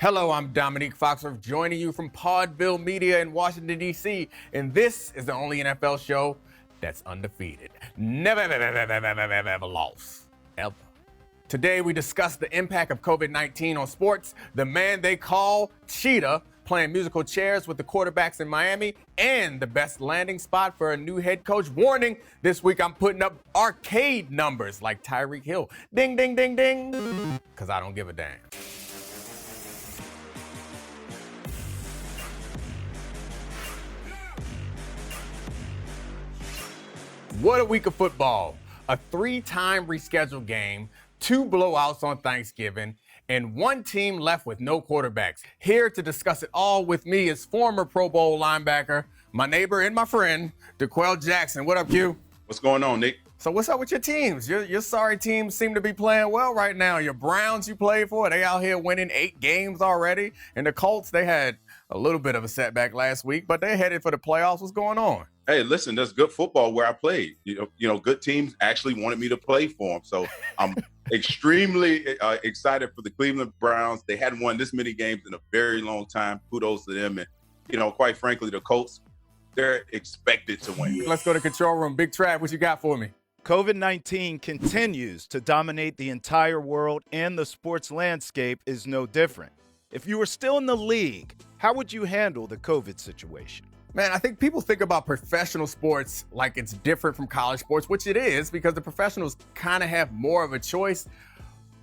Hello, I'm Domonique Foxworth, joining you from Podville Media in Washington, D.C., and this is the only NFL show that's undefeated. Never lost. Ever. Today, we discuss the impact of COVID-19 on sports, the man they call Cheetah, playing musical chairs with the quarterbacks in Miami, and the best landing spot for a new head coach. Warning, this week I'm putting up arcade numbers like Tyreek Hill. Ding, ding, ding, ding, because I don't give a damn. What a week of football. A 3-time rescheduled game, 2 blowouts on Thanksgiving, and 1 team left with no quarterbacks. Here to discuss it all with me is former Pro Bowl linebacker, my neighbor and my friend, DeQuell Jackson. What up, Q? What's going on, Nick? So what's up with your teams? Your sorry teams seem to be playing well right now. Your Browns you played for, they out here winning 8 games already. And the Colts, they had a little bit of a setback last week, but they're headed for the playoffs. What's going on? Hey, listen, there's good football where I played. You know, good teams actually wanted me to play for them. So I'm extremely excited for the Cleveland Browns. They hadn't won this many games in a very long time. Kudos to them. And, quite frankly, the Colts, they're expected to win. Let's go to control room. Big Trav, what you got for me? COVID-19 continues to dominate the entire world, and the sports landscape is no different. If you were still in the league, how would you handle the COVID situation? Man, I think people think about professional sports like it's different from college sports, which it is because the professionals kind of have more of a choice.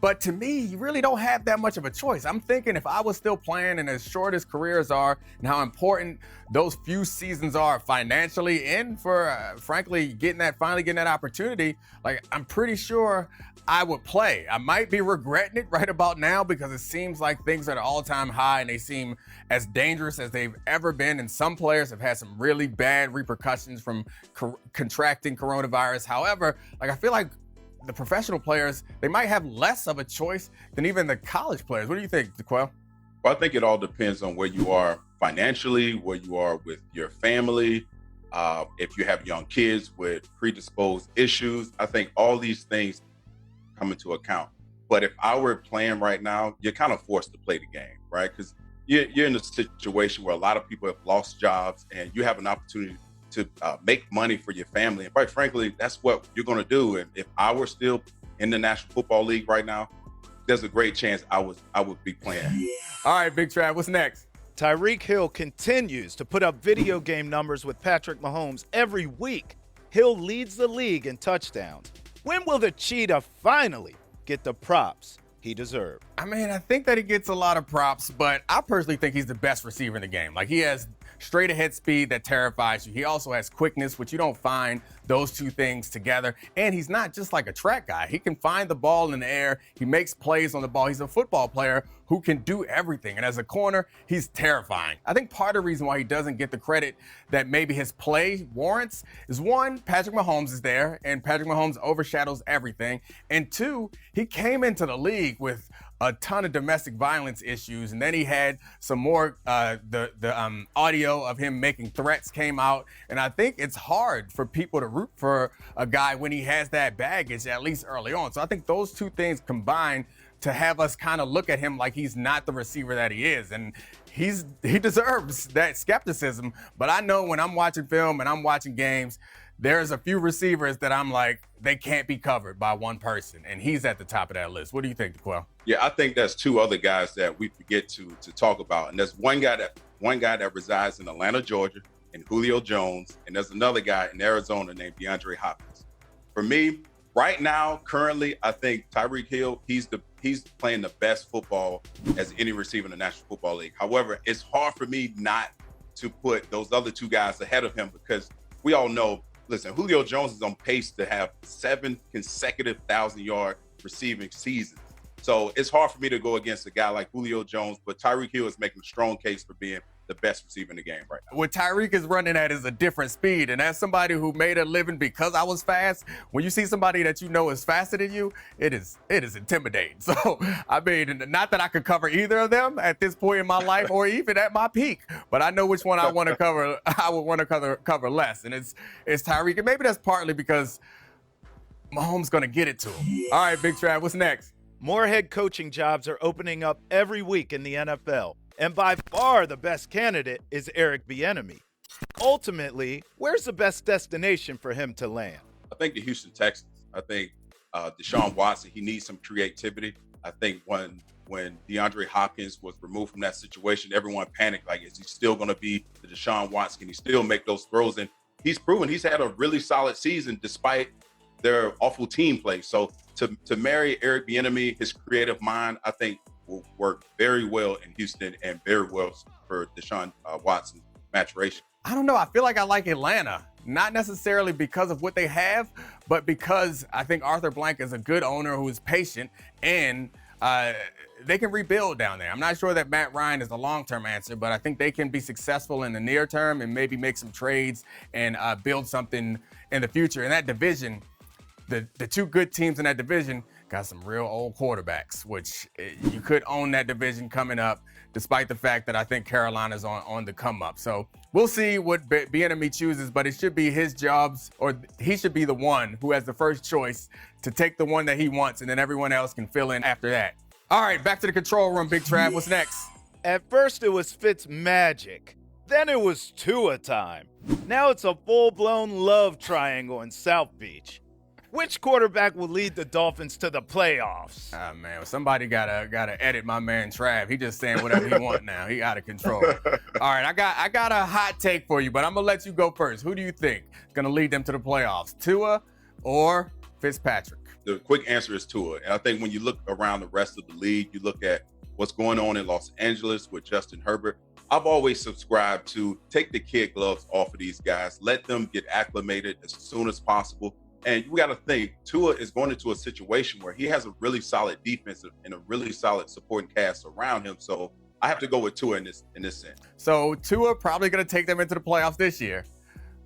But to me, you really don't have that much of a choice. I'm thinking if I was still playing and as short as careers are and how important those few seasons are financially and for, frankly, finally getting that opportunity, like I'm pretty sure I would play. I might be regretting it right about now because it seems like things are at an all-time high and they seem as dangerous as they've ever been. And some players have had some really bad repercussions from contracting coronavirus. However, I feel like the professional players, they might have less of a choice than even the college players. What do you think, DeQuell? Well, I think it all depends on where you are financially, where you are with your family, if you have young kids with predisposed issues. I think all these things come into account. But if I were playing right now, you're kind of forced to play the game, right? Because you're in a situation where a lot of people have lost jobs and you have an opportunity to make money for your family. And quite frankly, that's what you're going to do. And if I were still in the National Football League right now, there's a great chance I would be playing. All right, Big Trav, what's next? Tyreek Hill continues to put up video game numbers with Patrick Mahomes every week. Hill leads the league in touchdowns. When will the Cheetah finally get the props he deserved? I mean, I think that he gets a lot of props, but I personally think he's the best receiver in the game. Like, he has straight ahead speed that terrifies you. He also has quickness, which you don't find those two things together. And he's not just like a track guy. He can find the ball in the air. He makes plays on the ball. He's a football player who can do everything. And as a corner, he's terrifying. I think part of the reason why he doesn't get the credit that maybe his play warrants is, one, Patrick Mahomes is there, and Patrick Mahomes overshadows everything. And two, he came into the league with a ton of domestic violence issues, and then he had some more. The audio of him making threats came out, and I think it's hard for people to root for a guy when he has that baggage, at least early on. So I think those two things combine to have us kind of look at him like he's not the receiver that he is, and he deserves that skepticism. But I know when I'm watching film and I'm watching games, there's a few receivers that I'm like, they can't be covered by one person, and he's at the top of that list. What do you think, DeQuell? Yeah, I think there's 2 other guys that we forget to talk about, and there's one guy that resides in Atlanta, Georgia, and Julio Jones, and there's another guy in Arizona named DeAndre Hopkins. For me, right now, currently, I think Tyreek Hill, he's playing the best football as any receiver in the National Football League. However, it's hard for me not to put those other 2 guys ahead of him because we all know, listen, Julio Jones is on pace to have 7 consecutive 1,000-yard receiving seasons. So it's hard for me to go against a guy like Julio Jones, but Tyreek Hill is making a strong case for being the best receiver in the game right now. What Tyreek is running at is a different speed. And as somebody who made a living because I was fast, when you see somebody that you know is faster than you, it is intimidating. So, I mean, not that I could cover either of them at this point in my life or even at my peak, but I know which one I want to cover. I would want to cover less. And it's Tyreek. And maybe that's partly because Mahomes going to get it to him. All right, Big Trav, what's next? More head coaching jobs are opening up every week in the NFL, and by far the best candidate is Eric Bieniemy. Ultimately, where's the best destination for him to land? I think the Houston Texans. I think Deshaun Watson, he needs some creativity. I think when DeAndre Hopkins was removed from that situation, everyone panicked. Like, is he still going to be the Deshaun Watson? Can he still make those throws? And he's proven he's had a really solid season despite their awful team play. So to marry Eric Bieniemy, his creative mind, I think will work very well in Houston and very well for Deshaun Watson's maturation. I don't know. I feel like I like Atlanta. Not necessarily because of what they have, but because I think Arthur Blank is a good owner who is patient, and they can rebuild down there. I'm not sure that Matt Ryan is the long-term answer, but I think they can be successful in the near term and maybe make some trades and build something in the future. In that division, the two good teams in that division got some real old quarterbacks, which you could own that division coming up, despite the fact that I think Carolina's on the come up. So we'll see what Bieniemy chooses, but it should be his jobs, or he should be the one who has the first choice to take the one that he wants, and then everyone else can fill in after that. All right, back to the control room, Big Trav. What's next? At first it was Fitz magic. Then it was Tua time. Now it's a full-blown love triangle in South Beach. Which quarterback will lead the Dolphins to the playoffs? Ah, man, somebody gotta edit my man Trav. He just saying whatever he want now. He out of control. All right, I got a hot take for you, but I'm gonna let you go first. Who do you think is gonna lead them to the playoffs, Tua or Fitzpatrick? The quick answer is Tua. And I think when you look around the rest of the league, you look at what's going on in Los Angeles with Justin Herbert. I've always subscribed to take the kid gloves off of these guys, let them get acclimated as soon as possible. And you got to think, Tua is going into a situation where he has a really solid defense and a really solid supporting cast around him. So I have to go with Tua in this sense. So Tua probably going to take them into the playoffs this year.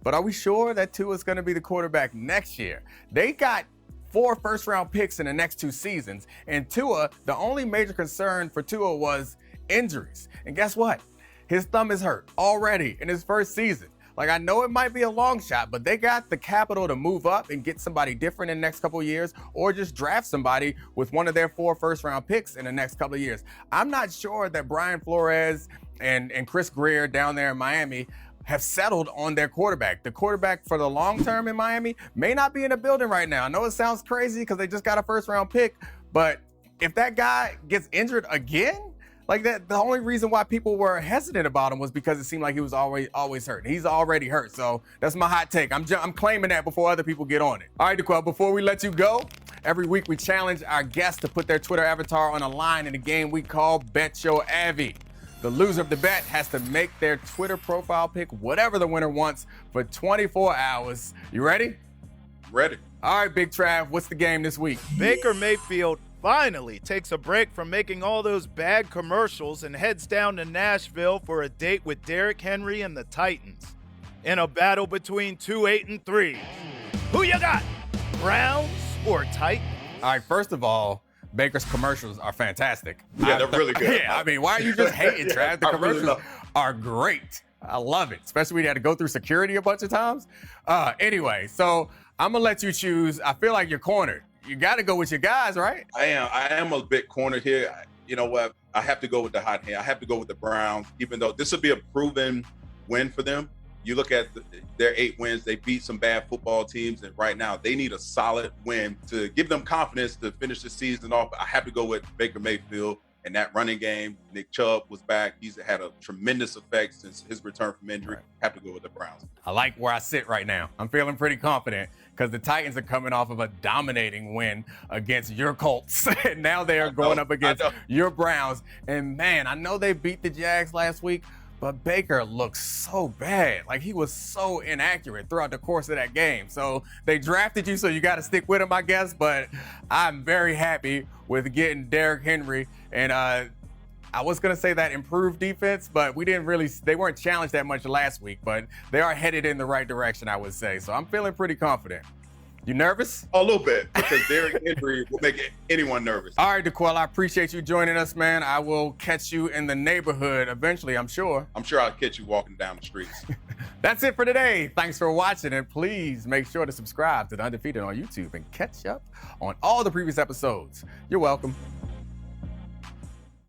But are we sure that Tua is going to be the quarterback next year? They got 4 first-round picks in the next 2 seasons. And Tua, the only major concern for Tua was injuries. And guess what? His thumb is hurt already in his first season. Like, I know it might be a long shot, but they got the capital to move up and get somebody different in the next couple of years, or just draft somebody with one of their 4 first-round picks in the next couple of years. I'm not sure that Brian Flores and Chris Greer down there in Miami have settled on their quarterback. The quarterback for the long term in Miami may not be in the building right now. I know it sounds crazy because they just got a first-round pick, but if that guy gets injured again, like that, the only reason why people were hesitant about him was because it seemed like he was always hurt. He's already hurt, so that's my hot take. I'm claiming that before other people get on it. All right, DeQuell, before we let you go, every week we challenge our guests to put their Twitter avatar on a line in a game we call Bet Your Avy. The loser of the bet has to make their Twitter profile pick whatever the winner wants for 24 hours. You ready? Ready. All right, Big Trav, what's the game this week? Baker Mayfield finally takes a break from making all those bad commercials and heads down to Nashville for a date with Derrick Henry and the Titans. In a battle between 2 8-3. Who you got? Browns or Titans? All right, first of all, Baker's commercials are fantastic. Yeah, they're really good. Yeah, I mean, why are you just hating, Trav? The I really commercials are great. I love it, especially when you had to go through security a bunch of times. Anyway, so I'm going to let you choose. I feel like you're cornered. You got to go with your guys, right? I am a bit cornered here. You know what? I have to go with the hot hand. I have to go with the Browns, even though this will be a proven win for them. You look at their 8 wins. They beat some bad football teams, and right now they need a solid win to give them confidence to finish the season off. I have to go with Baker Mayfield and that running game. Nick Chubb was back. He's had a tremendous effect since his return from injury. Right. Have to go with the Browns. I like where I sit right now. I'm feeling pretty confident because the Titans are coming off of a dominating win against your Colts. And now they are going up against your Browns. And man, I know they beat the Jags last week, but Baker looks so bad. Like, he was so inaccurate throughout the course of that game. So they drafted you, so you got to stick with him, I guess. But I'm very happy with getting Derrick Henry. And I was going to say that improved defense, but they weren't challenged that much last week. But they are headed in the right direction, I would say. So I'm feeling pretty confident. You nervous? A little bit, because their injury will make anyone nervous. All right, DeQuell, I appreciate you joining us, man. I will catch you in the neighborhood eventually, I'm sure. I'm sure I'll catch you walking down the streets. That's it for today. Thanks for watching, and please make sure to subscribe to The Undefeated on YouTube and catch up on all the previous episodes. You're welcome.